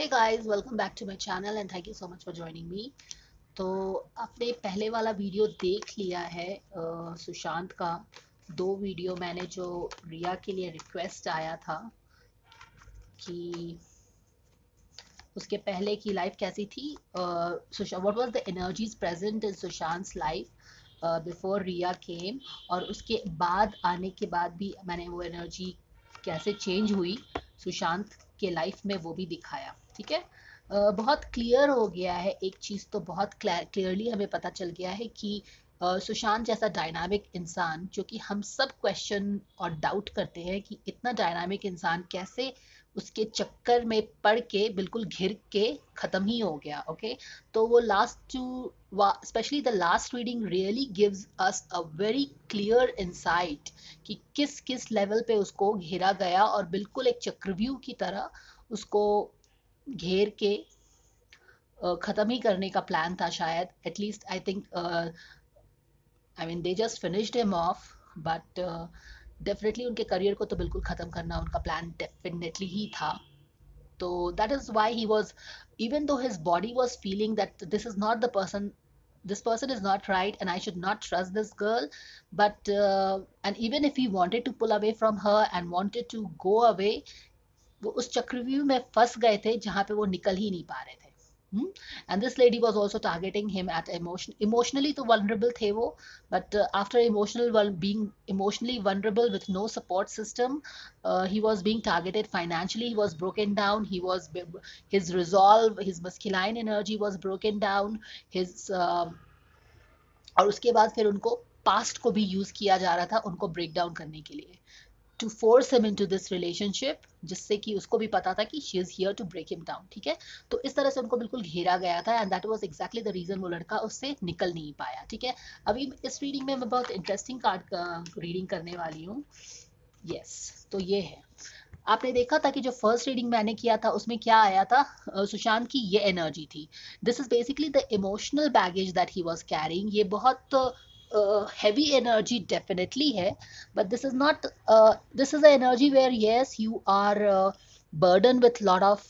Hey guys, welcome back to my channel and thank you so much for joining me. तो आपने पहले वाला video देख लिया है सुशांत का। दो वीडियो मैंने जो रिया के लिए रिक्वेस्ट आया था कि उसके पहले की लाइफ कैसी थी, what was the energies present in Sushant's life before Rhea came, और उसके बाद आने के बाद भी मैंने वो एनर्जी कैसे चेंज हुई सुशांत के लाइफ में वो भी दिखाया। ठीक है। बहुत क्लियर हो गया है, एक चीज़ तो बहुत क्लियरली हमें पता चल गया है कि सुशांत जैसा डायनामिक इंसान, जो कि हम सब क्वेश्चन और डाउट करते हैं कि इतना डायनामिक इंसान कैसे उसके चक्कर में पड़ के बिल्कुल घिर के ख़त्म ही हो गया। ओके। तो वो last two specially the last reading really gives us a very clear insight कि किस किस लेवल पे उसको घेरा गया और बिल्कुल एक चक्रव्यूह की तरह उसको घेर के ख़त्म ही करने का प्लान था शायद। At least I think, I mean they just finished him of, but definitely उनके करियर को तो बिल्कुल ख़त्म करना उनका प्लान डेफिनेटली ही था। तो that is why he was, even though his body was feeling that this is not the person, this person is not right and I should not trust this girl, but and even if he wanted to pull away from her and wanted to go away, वो उस चक्रव्यूह में फंस गए थे जहां पे वो निकल ही नहीं पा रहे थे। And this lady was also targeting him at emotionally तो वनरेबल थे वो, but after emotional being emotionally vulnerable with no support system, he was being targeted financially, he was broken down, his resolve, his masculine energy was broken down, his और उसके बाद फिर उनको past को भी यूज किया जा रहा था उनको ब्रेक डाउन करने के लिए, to force him into this relationship, जिससे कि उसको भी पता था कि she is here to break him down. ठीक है। तो इस तरह से उनको बिल्कुल घेरा गया था and that was exactly the reason वो लड़का उससे निकल नहीं पाया। ठीक है। अभी इस रीडिंग में मैं बहुत इंटरेस्टिंग कार्ड का रीडिंग करने वाली हूँ। यस। तो ये है, आपने देखा था कि जो फर्स्ट रीडिंग मैंने किया था उसमें क्या आया था, सुशांत की ये एनर्जी थी। This is basically the emotional baggage that he was carrying. ये बहुत हेवी एनर्जी डेफिनेटली है, but this is not, this is a energy where yes you are burdened with lot of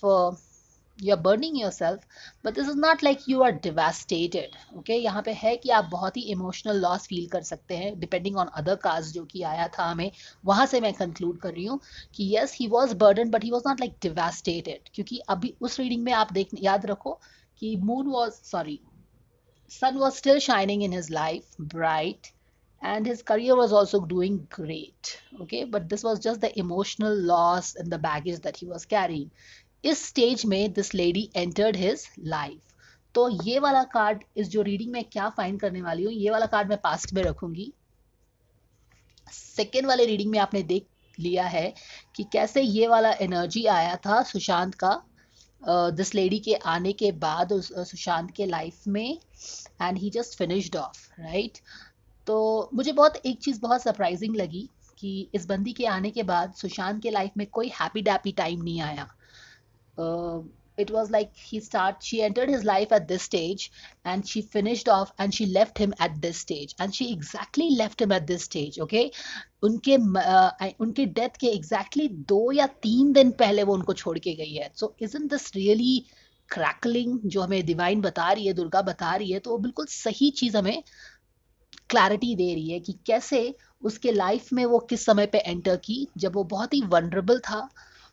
you're burning yourself, but this is not like you are devastated. Okay, यहाँ पे है कि आप बहुत ही emotional loss feel कर सकते हैं depending on other caste जो कि आया था हमें, वहां से मैं कंक्लूड कर रही हूँ कि yes he was burden but he was not like devastated, क्योंकि अभी उस रीडिंग में आप देख याद रखो कि moon was sorry sun was still shining in his life bright, and his career was also doing great. Okay, but this was just the emotional loss and the baggage that he was carrying. इस stage में this lady entered his life. तो ये वाला card इस जो reading में क्या find करने वाली हूँ, ये वाला कार्ड मैं पास्ट में रखूंगी। सेकेंड वाले रीडिंग में आपने देख लिया है कि कैसे ये वाला एनर्जी आया था सुशांत का दिस लेडी के आने के बाद सुशांत के लाइफ में, and he just finished of right. तो मुझे बहुत एक चीज़ बहुत सरप्राइजिंग लगी कि इस बंदी के आने के बाद सुशांत के लाइफ में कोई हैप्पी डैप्पी टाइम नहीं आया। It was like she entered his life at this stage and she finished off and she left him at this stage and she exactly left him at this stage. Okay, उनके death के exactly 2 या 3 दिन पहले वो उनको छोड़ के गई है। So isn't this really crackling, जो हमें डिवाइन बता रही है, दुर्गा बता रही है, तो वो बिल्कुल सही चीज हमें क्लैरिटी दे रही है कि कैसे उसके लाइफ में वो किस समय पे एंटर की, जब वो बहुत ही वनरेबल था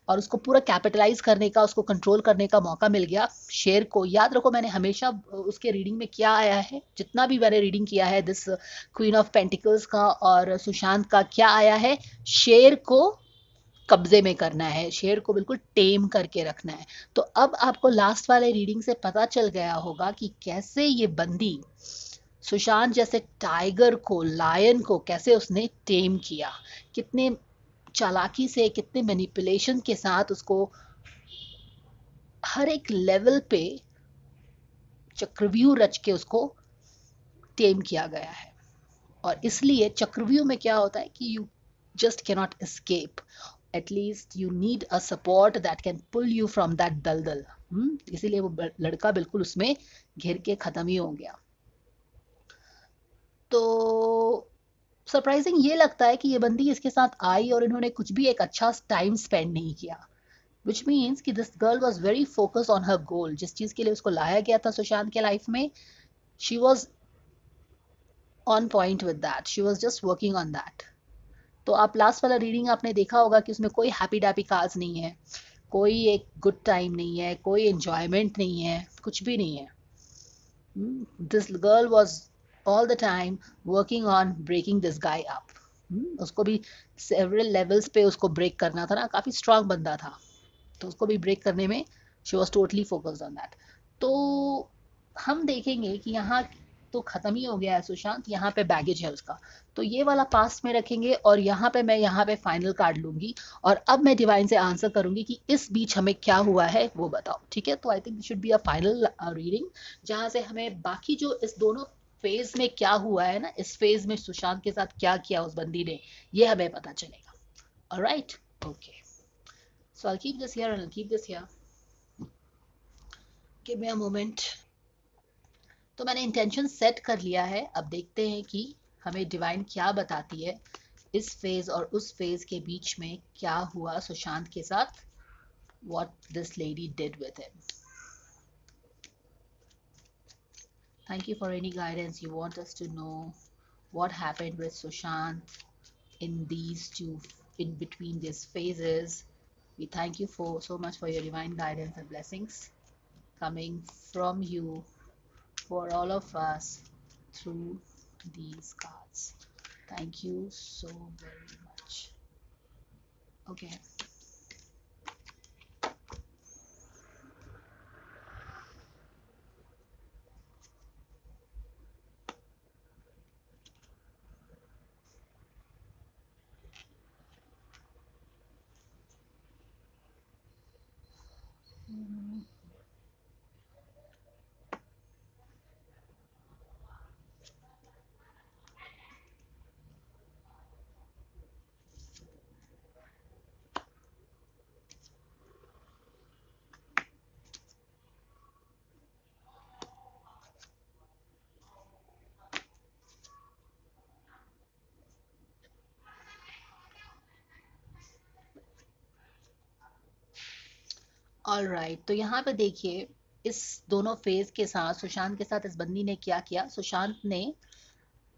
और उसको पूरा कैपिटलाइज करने का, उसको कंट्रोल करने का मौका मिल गया शेर को। याद रखो मैंने हमेशा उसके रीडिंग में क्या आया है, जितना भी मैंने रीडिंग किया है दिस क्वीन ऑफ पेंटिकल्स का और सुशांत का, क्या आया है, शेर को कब्जे में करना है, शेर को बिल्कुल टेम करके रखना है। तो अब आपको लास्ट वाले रीडिंग से पता चल गया होगा कि कैसे ये बंदी सुशांत जैसे टाइगर को, लायन को कैसे उसने टेम किया, कितने चालाकी से, कितने मैनिपुलेशन के साथ उसको हर एक लेवल पे चक्रव्यूह रच के उसको टेम किया गया है। और इसलिए चक्रव्यूह में क्या होता है कि you just cannot escape. At least you need a support that can pull you from that दलदल। इसीलिए वो लड़का बिल्कुल उसमें घिर के खत्म ही हो गया। तो सरप्राइजिंग ये लगता है कि ये बंदी इसके साथ आई और इन्होंने कुछ भी एक अच्छा टाइम स्पेंड नहीं किया। विच मीन्स कि this girl was very focus on her goal, जिस चीज के लिए उसको लाया गया था सुशांत के लाइफ में, she was on point with that, she was just working on that. तो आप लास्ट वाला रीडिंग आपने देखा होगा कि उसमें कोई हैप्पी डैप्पी कार्ड्स नहीं है, कोई एक गुड टाइम नहीं है, कोई एंजॉयमेंट नहीं है, कुछ भी नहीं है। This girl was all the time working on breaking this guy up. उसको भी सेवरल लेवल्स पे उसको ब्रेक करना था ना, काफ़ी स्ट्रांग बंदा था, तो उसको भी ब्रेक करने में she was totally focused on that. तो हम देखेंगे कि यहाँ तो ख़त्म ही हो गया है सुशांत, यहाँ पे बैगेज है उसका, तो ये वाला पास्ट में रखेंगे और यहाँ पे मैं यहाँ पे फाइनल कार्ड लूंगी और अब मैं डिवाइन से आंसर करूंगी कि इस बीच हमें क्या हुआ है वो बताओ, ठीक है। तो I think should be a final reading, जहाँ से हमें बाकी जो इस दोनों फेज में क्या हुआ है ना, इस फेज में सुशांत के साथ क्या किया उस बंदी ने, ये हमें पता चलेगा। Alright, okay, so I keep this here and I keep this here, give me a moment. तो मैंने इंटेंशन सेट कर लिया है, अब देखते हैं कि हमें डिवाइन क्या बताती है इस फेज और उस फेज के बीच में क्या हुआ सुशांत के साथ, what this lady did with him. Thank you for any guidance you want us to know what happened with Sushant in these two, in between these phases. We thank you for so much for your divine guidance and blessings coming from you for all of us through these cards. Thank you so very much. Okay. Alright, तो यहाँ पे देखिए इस दोनों phase के साथ सुशांत के साथ इस बंदी ने क्या किया, सुशांत ने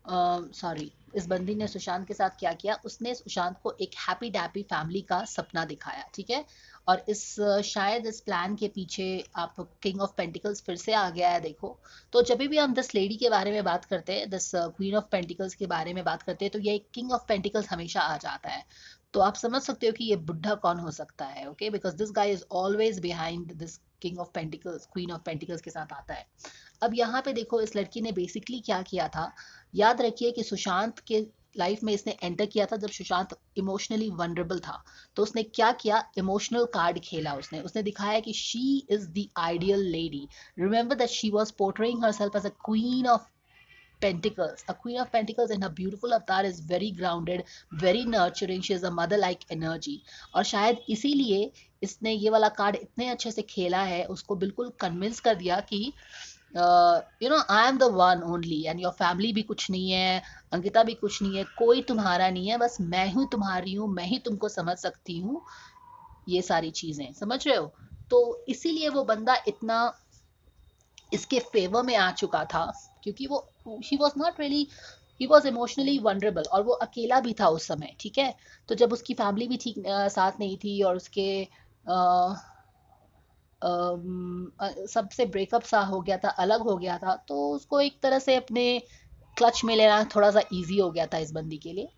सॉरी इस बंदी ने सुशांत के साथ क्या किया, उसने सुशांत को एक हैप्पी डैप्पी फैमिली का सपना दिखाया, ठीक है। और इस शायद इस प्लान के पीछे आप किंग ऑफ पेंटिकल्स फिर से आ गया है, देखो। तो जब भी हम दिस लेडी के बारे में बात करते हैं, दिस क्वीन ऑफ पेंटिकल्स के बारे में बात करते हैं, तो ये किंग ऑफ पेंटिकल्स हमेशा आ जाता है। तो आप समझ सकते हो कि ये बुढ़ा कौन हो सकता है, okay, because this guy is always behind this king of pentacles, queen of pentacles के साथ आता है। अब यहाँ पे देखो इस लड़की ने बेसिकली क्या किया था, याद रखिए कि सुशांत के लाइफ में इसने एंटर किया था जब सुशांत इमोशनली वनरेबल था। तो उसने क्या किया, इमोशनल कार्ड खेला, उसने उसने दिखाया कि she is the ideal lady. Remember that she was portraying herself as a queen of Pentacles. A Queen of Pentacles in her beautiful avatar is very grounded, very nurturing. She is a mother-like energy. और शायद इसीलिए इसने ये वाला card इतने अच्छे से खेला है, उसको बिल्कुल कन्विंस कर दिया कि you know I am the one only and your family भी कुछ नहीं है, अंकिता भी कुछ नहीं है, कोई तुम्हारा नहीं है, बस मैं हूँ तुम्हारी हूँ, मैं ही तुमको समझ सकती हूँ, ये सारी चीजें समझ रहे हो। तो इसीलिए वो बंदा इतना इसके फेवर में आ चुका था, क्योंकि वो he was not really, he was emotionally vulnerable और वो अकेला भी था उस समय, ठीक है। तो जब उसकी फैमिली भी ठीक साथ नहीं थी और उसके सबसे ब्रेकअप सा हो गया था, अलग हो गया था, तो उसको एक तरह से अपने क्लच में लेना थोड़ा सा इजी हो गया था इस बंदी के लिए।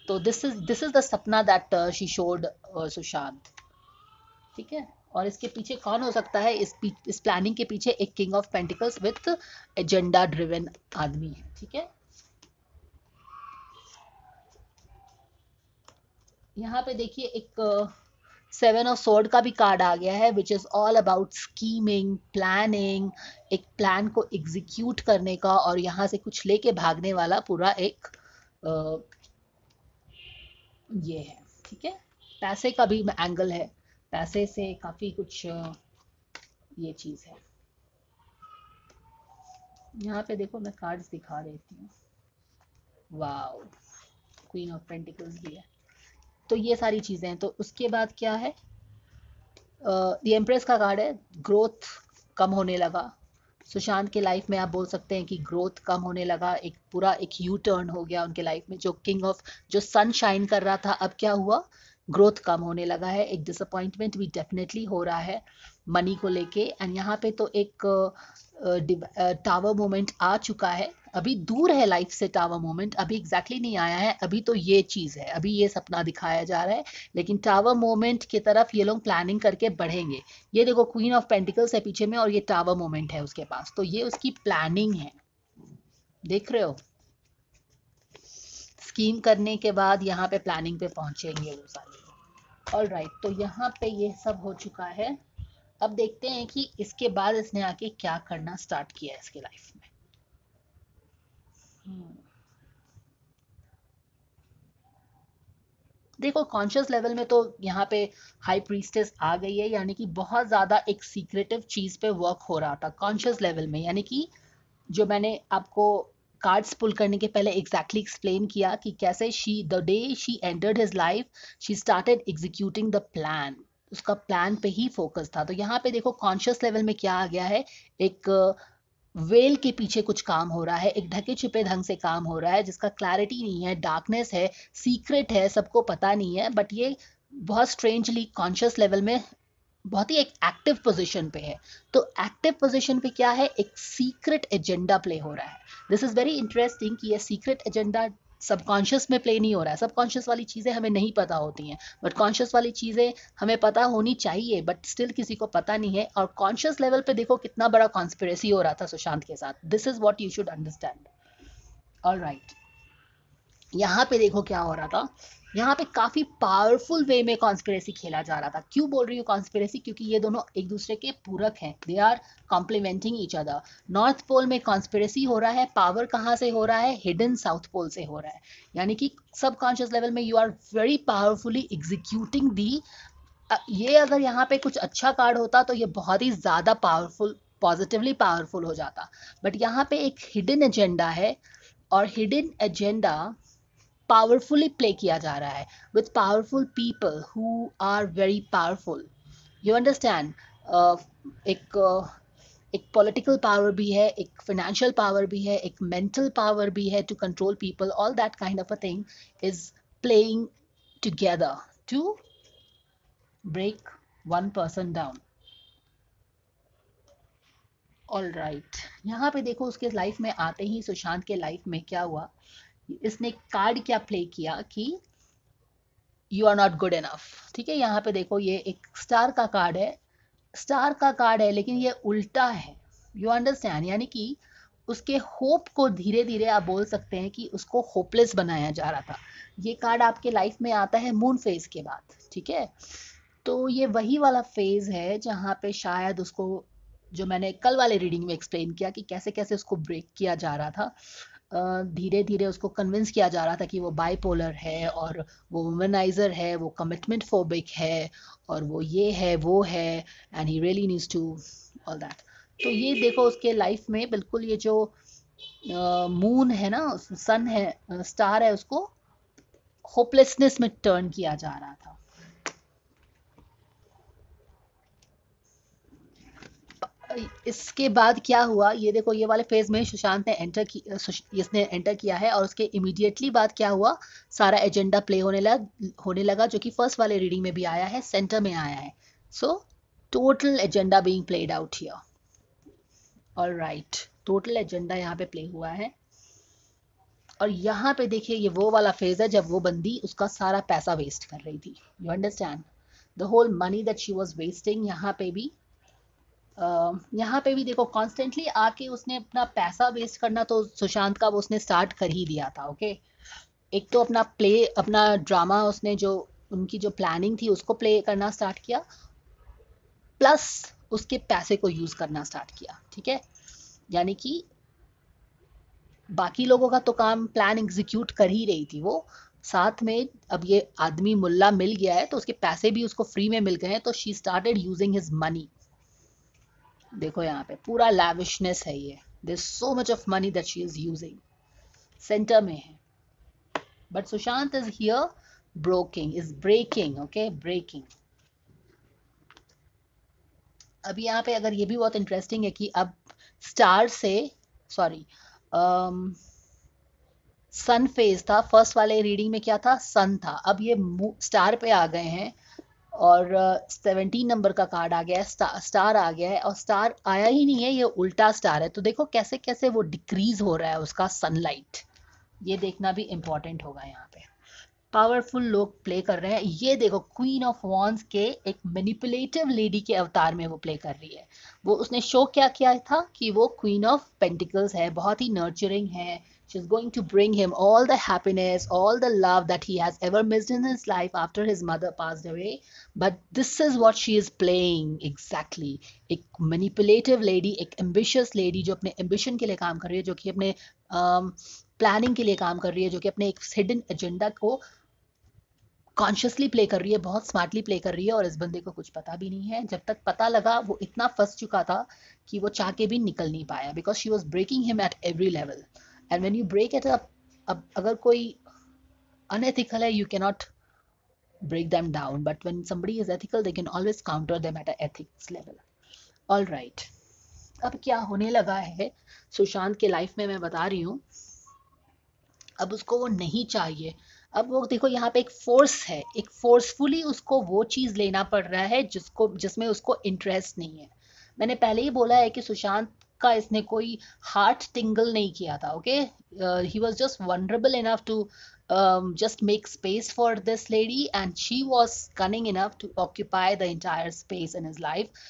तो दिस इज द सपना दैट शी शोड सुशांत, ठीक है। और इसके पीछे कौन हो सकता है, इस प्लानिंग के पीछे एक king of pentacles with agenda driven आदमी है, ठीक है। यहाँ पे देखिए एक सेवन ऑफ सोर्ड का भी कार्ड आ गया है, which is all about scheming, planning, एक प्लान को एग्जीक्यूट करने का और यहाँ से कुछ लेके भागने वाला पूरा एक ये है, ठीक है। पैसे का भी एंगल है, पैसे से काफी कुछ ये चीज है। यहाँ पे देखो मैं कार्ड्स दिखा देती हूँ, वाओ, क्वीन ऑफ पेंटिकल्स भी है। तो ये सारी चीजें हैं। तो उसके बाद क्या है, द एम्प्रेस का कार्ड है, ग्रोथ कम होने लगा। सुशांत के लाइफ में आप बोल सकते हैं कि ग्रोथ कम होने लगा, एक पूरा एक यू टर्न हो गया उनके लाइफ में। जो किंग ऑफ जो सन शाइन कर रहा था, अब क्या हुआ, ग्रोथ कम होने लगा है। एक डिसअपॉइंटमेंट भी डेफिनेटली हो रहा है मनी को लेके। एंड यहाँ पे तो एक टावर मोमेंट आ चुका है, अभी दूर है लाइफ से टावर मोमेंट, अभी एग्जैक्टली नहीं आया है, अभी तो ये चीज़ है, अभी ये सपना दिखाया जा रहा है, लेकिन टावर मोमेंट की तरफ ये लोग प्लानिंग करके बढ़ेंगे। ये देखो क्वीन ऑफ पेंटिकल्स है पीछे में और ये टावर मोमेंट है उसके पास, तो ये उसकी प्लानिंग है, देख रहे हो। स्कीम करने के बाद यहाँ पे प्लानिंग पे पहुंचेंगे वो सारे। ऑल राइट, तो यहाँ पे ये सब हो चुका है। अब देखते हैं कि इसके बाद इसने आके क्या करना स्टार्ट किया है इसके लाइफ में। देखो कॉन्शियस लेवल में तो यहाँ पे हाई प्रीस्टेस आ गई है, यानी कि बहुत ज़्यादा एक सीक्रेटिव चीज़ पे वर्क हो रहा था कॉन्शियस लेवल में। यानी कि जो मैंने आपको कार्ड्स पुल करने के पहले एग्जैक्टली एक्सप्लेन किया कि कैसे she the day she entered his life she started executing the plan, उसका प्लान पे ही फोकस था। तो यहाँ पे देखो कॉन्शियस लेवल में क्या आ गया है, एक वेल के पीछे कुछ काम हो रहा है, एक ढके छुपे ढंग से काम हो रहा है जिसका क्लैरिटी नहीं है, डार्कनेस है, सीक्रेट है, सबको पता नहीं है, बट ये बहुत स्ट्रेंजली कॉन्शियस लेवल में बहुत ही एक एक्टिव पोजीशन पे है। तो एक्टिव पोजीशन पे क्या है, एक सीक्रेट एजेंडा प्ले हो रहा है। दिस इज वेरी इंटरेस्टिंग कि ये सीक्रेट एजेंडा सबकॉन्शियस में प्ले नहीं हो रहा है। सबकॉन्शियस वाली चीज़ें हमें नहीं पता होती हैं, बट कॉन्शियस वाली चीज़ें हमें पता होनी चाहिए, बट स्टिल किसी को पता नहीं है। और कॉन्शियस लेवल पे देखो कितना बड़ा कॉन्स्पिरेसी हो रहा था सुशांत के साथ। This is what you should understand. All right, यहाँ पे देखो क्या हो रहा था, यहाँ पे काफी पावरफुल वे में कॉन्स्पिरेसी खेला जा रहा था। क्यों बोल रही हूँ कॉन्स्पिरेसी, क्योंकि ये दोनों एक दूसरे के पूरक हैं, they are complementing each other. North pole में कॉन्स्पिरेसी हो रहा है, पावर कहाँ से हो रहा है, हिडन साउथ पोल से हो रहा है। यानी कि सब कॉन्शियस लेवल में you are very powerfully executing दी। ये अगर यहाँ पे कुछ अच्छा कार्ड होता तो ये बहुत ही ज्यादा पावरफुल, पॉजिटिवली पावरफुल हो जाता, बट यहाँ पे एक हिडन एजेंडा है, और हिडन एजेंडा पावरफुली प्ले किया जा रहा है with powerful people who are very powerful, you understand. एक पॉलिटिकल पावर भी है, एक फाइनेंशियल पावर भी है, एक मेंटल पावर भी है to control people, all that kind of a thing is playing together to break one person down. All right, यहाँ पे देखो उसके लाइफ में आते ही सुशांत के लाइफ में क्या हुआ, इसने कार्ड क्या प्ले किया कि you are not good enough. ठीक है, यहाँ पे देखो ये एक स्टार का कार्ड है, स्टार का कार्ड है लेकिन ये उल्टा है, यू अंडरस्टैंड। यानी कि उसके होप को धीरे धीरे आप बोल सकते हैं कि उसको होपलेस बनाया जा रहा था। ये कार्ड आपके लाइफ में आता है मून फेज के बाद, ठीक है। तो ये वही वाला फेज है जहाँ पे शायद उसको, जो मैंने कल वाले रीडिंग में एक्सप्लेन किया कि कैसे कैसे उसको ब्रेक किया जा रहा था, धीरे धीरे उसको कन्विंस किया जा रहा था कि वो बाइपोलर है, और वो वुमनाइजर है, वो कमिटमेंट फोबिक है, और वो ये है वो है, and he really needs to all that. तो ये देखो उसके लाइफ में बिल्कुल ये जो मून है ना, सन है, स्टार है, उसको होपलेसनेस में टर्न किया जा रहा था। इसके बाद क्या हुआ, ये देखो ये वाले फेज में सुशांत ने इसने एंटर किया है, और उसके इमीडिएटली बाद क्या हुआ, सारा एजेंडा प्ले होने लगा जो कि फर्स्ट वाले रीडिंग में भी आया है, सेंटर में आया है। So total agenda being played out here. All right, total agenda यहाँ पे प्ले हुआ है। और यहाँ पे देखिए ये वो वाला फेज है जब वो बंदी उसका सारा पैसा वेस्ट कर रही थी, you understand, the whole money that she was wasting. यहाँ पे भी देखो कॉन्स्टेंटली आके उसने अपना पैसा वेस्ट करना तो सुशांत का वो उसने स्टार्ट कर ही दिया था, ओके। एक तो अपना प्ले, अपना ड्रामा, उसने जो उनकी जो प्लानिंग थी उसको प्ले करना स्टार्ट किया, प्लस उसके पैसे को यूज करना स्टार्ट किया, ठीक है। यानी कि बाकी लोगों का तो काम प्लान एग्जीक्यूट कर ही रही थी वो, साथ में अब ये आदमी मुल्ला मिल गया है तो उसके पैसे भी उसको फ्री में मिल गए हैं, तो she started using his money. देखो यहाँ पे पूरा लैविशनेस है ये, there so much of money that she is using, centre में है। But Sushant is here broking, is breaking, okay, breaking. अब यहाँ पे अगर ये भी बहुत इंटरेस्टिंग है कि अब स्टार से, सॉरी, सन फेज था फर्स्ट वाले रीडिंग में, क्या था, सन था, अब ये स्टार पे आ गए हैं और 17 नंबर का कार्ड आ गया है, स्टार आ गया है, और स्टार आया ही नहीं है, ये उल्टा स्टार है। तो देखो कैसे कैसे वो डिक्रीज हो रहा है उसका सनलाइट, ये देखना भी इम्पोर्टेंट होगा। यहाँ पे पावरफुल लोग प्ले कर रहे हैं। ये देखो क्वीन ऑफ वॉन्स के एक मैनिपुलेटिव लेडी के अवतार में वो प्ले कर रही है। वो उसने शो क्या किया था कि वो क्वीन ऑफ पेंटिकल्स है, बहुत ही नर्चरिंग है। She's going to bring him all the happiness, all the love that he has ever missed in his life after his mother passed away. But this is what she is playing exactly. एक manipulative lady, एक ambitious lady जो अपने ambition के लिए काम कर रही है, जो कि अपने प्लानिंग के लिए काम कर रही है, जो कि अपने एक हिडन एजेंडा को कॉन्शियसली प्ले कर रही है, बहुत स्मार्टली प्ले कर रही है, और इस बंदे को कुछ पता भी नहीं है। जब तक पता लगा वो इतना फंस चुका था कि वो चाह के भी निकल नहीं पाया, because she was breaking him at every level. And when you break it up, अब अगर कोई अनएथिकल है, you can not break them down, but when somebody is ethical they can always counter them at an ethics level. All right, अब क्या होने लगा है सुशांत के लाइफ में, मैं बता रही हूँ। अब उसको वो नहीं चाहिए। अब वो देखो यहाँ पे एक फोर्स है, एक फोर्सफुली उसको वो चीज लेना पड़ रहा है जिसमें उसको इंटरेस्ट नहीं है। मैंने पहले ही बोला है कि सुशांत का इसने कोई हार्ट टिंगल नहीं किया था। Okay, he was just vulnerable enough to just make space for this lady, and she was cunning enough to occupy the entire space in his life,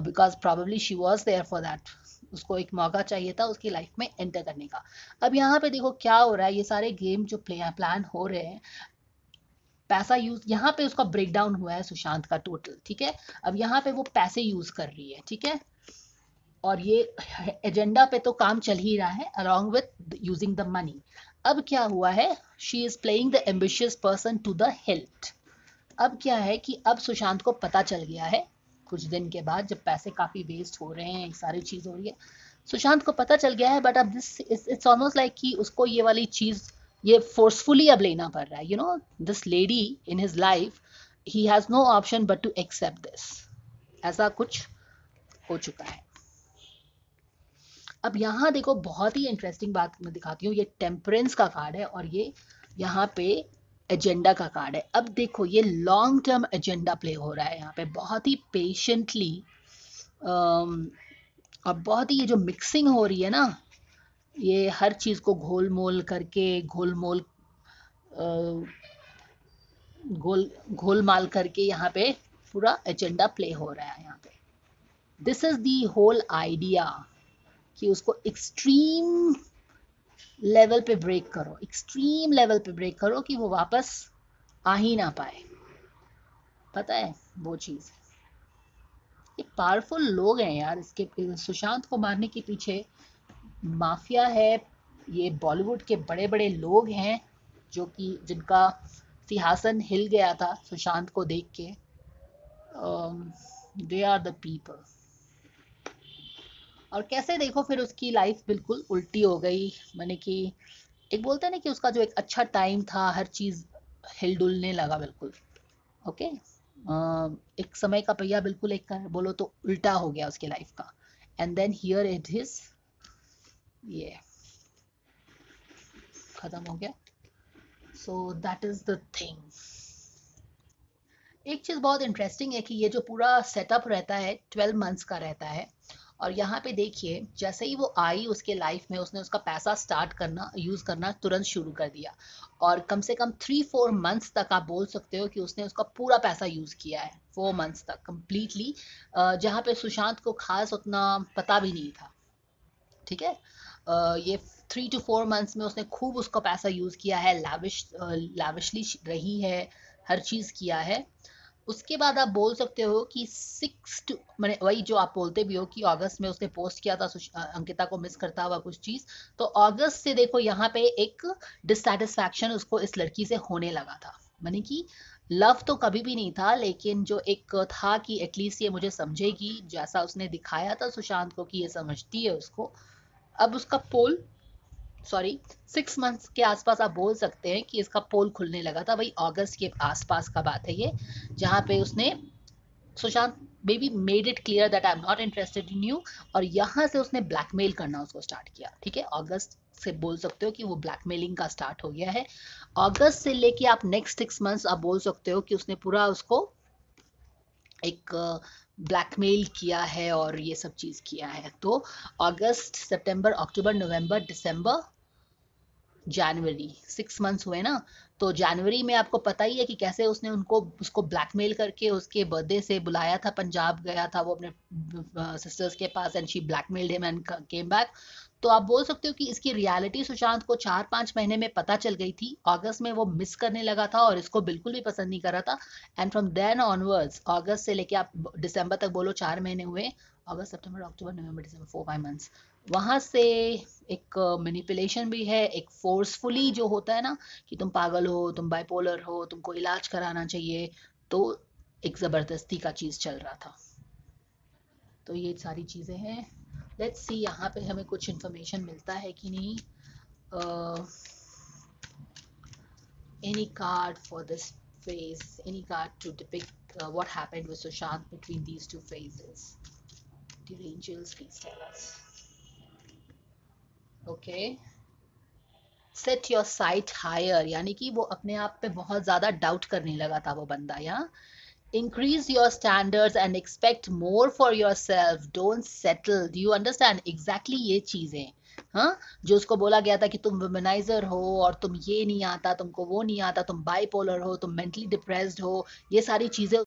because probably she was there for that. उसको एक मौका चाहिए था उसकी life में enter करने का। अब यहाँ पे देखो क्या हो रहा है, ये सारे गेम जो प्लान हो रहे हैं, पैसा यूज, यहाँ पे उसका ब्रेक डाउन हुआ है सुशांत का टोटल, ठीक है। अब यहाँ पे वो पैसे यूज कर रही है, ठीक है, और ये एजेंडा पे तो काम चल ही रहा है along with using the money. अब क्या हुआ है, she is playing the ambitious person to the hilt. अब क्या है कि अब सुशांत को पता चल गया है कुछ दिन के बाद, जब पैसे काफी वेस्ट हो रहे हैं, सारी चीज हो रही है, सुशांत को पता चल गया है। बट अब दिस इट्स ऑलमोस्ट लाइक कि उसको ये वाली चीज ये फोर्सफुली अब लेना पड़ रहा है। You know, this lady in his life, he has no option but to accept this, ऐसा कुछ हो चुका है। अब यहाँ देखो बहुत ही इंटरेस्टिंग बात मैं दिखाती हूँ, ये टेम्परेंस का कार्ड है और ये यहाँ पे एजेंडा का कार्ड है। अब देखो ये लॉन्ग टर्म एजेंडा प्ले हो रहा है यहाँ पे, बहुत ही पेशेंटली, और बहुत ही ये जो मिक्सिंग हो रही है ना, ये हर चीज को घोल मोल करके, घोल माल करके यहाँ पे पूरा एजेंडा प्ले हो रहा है यहाँ पे। This is the whole idea कि उसको एक्सट्रीम लेवल पे ब्रेक करो, एक्सट्रीम लेवल पे ब्रेक करो कि वो वापस आ ही ना पाए। पता है वो चीज, ये पावरफुल लोग हैं यार। इसके सुशांत को मारने के पीछे माफिया है, ये बॉलीवुड के बड़े बड़े लोग हैं जो कि जिनका सिंहासन हिल गया था सुशांत को देख के। They are the people. और कैसे देखो फिर उसकी लाइफ बिल्कुल उल्टी हो गई, मैंने कि एक बोलते हैं ना कि उसका जो एक अच्छा टाइम था, हर चीज हिल डुलने लगा बिल्कुल। ओके, एक समय का पहिया बिल्कुल एक बोलो तो उल्टा हो गया उसके लाइफ का। And then here it is, ये खत्म हो गया। So that is the thing. एक चीज बहुत इंटरेस्टिंग है कि ये जो पूरा सेटअप रहता है 12 मंथ्स का रहता है, और यहाँ पे देखिए जैसे ही वो आई उसके लाइफ में, उसने उसका पैसा स्टार्ट करना, यूज करना तुरंत शुरू कर दिया, और कम से कम 3-4 मंथ्स तक आप बोल सकते हो कि उसने उसका पूरा पैसा यूज किया है, 4 मंथ्स तक कंप्लीटली, जहाँ पे सुशांत को खास उतना पता भी नहीं था। ठीक है, ये 3 to 4 मंथ्स में उसने खूब उसका पैसा यूज किया है, लाविशली रही है, हर चीज किया है। उसके बाद आप बोल सकते हो कि 6 मैंने वही जो आप बोलते भी हो कि अगस्त में उसने पोस्ट किया था अंकिता को मिस करता हुआ कुछ चीज, तो अगस्त से देखो यहाँ पे एक डिससेटिस्फैक्शन उसको इस लड़की से होने लगा था। माने कि लव तो कभी भी नहीं था, लेकिन जो एक था कि एटलीस्ट ये मुझे समझेगी, जैसा उसने दिखाया था सुशांत को कि ये समझती है उसको। अब उसका पोल, सॉरी, 6 मंथ्स के आसपास आप बोल सकते हैं कि इसका पोल खुलने लगा था। वही अगस्त के आसपास का बात है ये, जहाँ पे उसने Sushant baby made it clear that I am not interested in you, और यहाँ से उसने ब्लैकमेल करना उसको स्टार्ट किया। ठीक है, अगस्त से बोल सकते हो कि वो ब्लैकमेलिंग का स्टार्ट हो गया है। अगस्त से लेके आप नेक्स्ट 6 मंथ्स आप बोल सकते हो कि उसने पूरा उसको एक ब्लैकमेल किया है और ये सब चीज़ किया है। तो अगस्त, सितंबर, अक्टूबर, नवंबर, दिसंबर, जनवरी, 6 मंथ्स हुए ना। तो जनवरी में आपको पता ही है कि कैसे उसने उसको ब्लैकमेल करके उसके बर्थडे से बुलाया था, पंजाब गया था वो अपने सिस्टर्स के पास, and she blackmailed him and came back. तो आप बोल सकते हो कि इसकी रियलिटी सुशांत को 4-5 महीने में पता चल गई थी। अगस्त में वो मिस करने लगा था और इसको बिल्कुल भी पसंद नहीं कर रहा था। एंड फ्रॉम देन ऑनवर्ड्स, अगस्त से लेके आप दिसंबर तक बोलो 4 महीने हुए, अगस्त, सितंबर, अक्टूबर, नवंबर, दिसंबर, 4-5 मंथ्स। वहां से एक मैनिपुलेशन भी है, एक फोर्सफुली जो होता है ना कि तुम पागल हो, तुम बाइपोलर हो, तुमको इलाज कराना चाहिए, तो एक जबरदस्ती का चीज चल रहा था। तो ये सारी चीजें हैं। लेट्स सी यहाँ पे हमें कुछ इन्फॉर्मेशन मिलता है कि नहीं। Any card for this phase, any card to depict what happened with Sushant between these two phases? Dear angels, please tell us. Okay. Set your sight higher, यानी कि वो अपने आप पे बहुत ज्यादा डाउट करने लगा था वो बंदा। यहाँ increase your standards and expect more for your self, don't settle. Do you understand exactly ये चीजें? हाँ, जो उसको बोला गया था कि तुम वुमेनाइजर हो और तुम ये नहीं आता, तुमको वो नहीं आता, तुम बाइपोलर हो, तुम मेंटली डिप्रेस्ड हो, ये सारी चीजें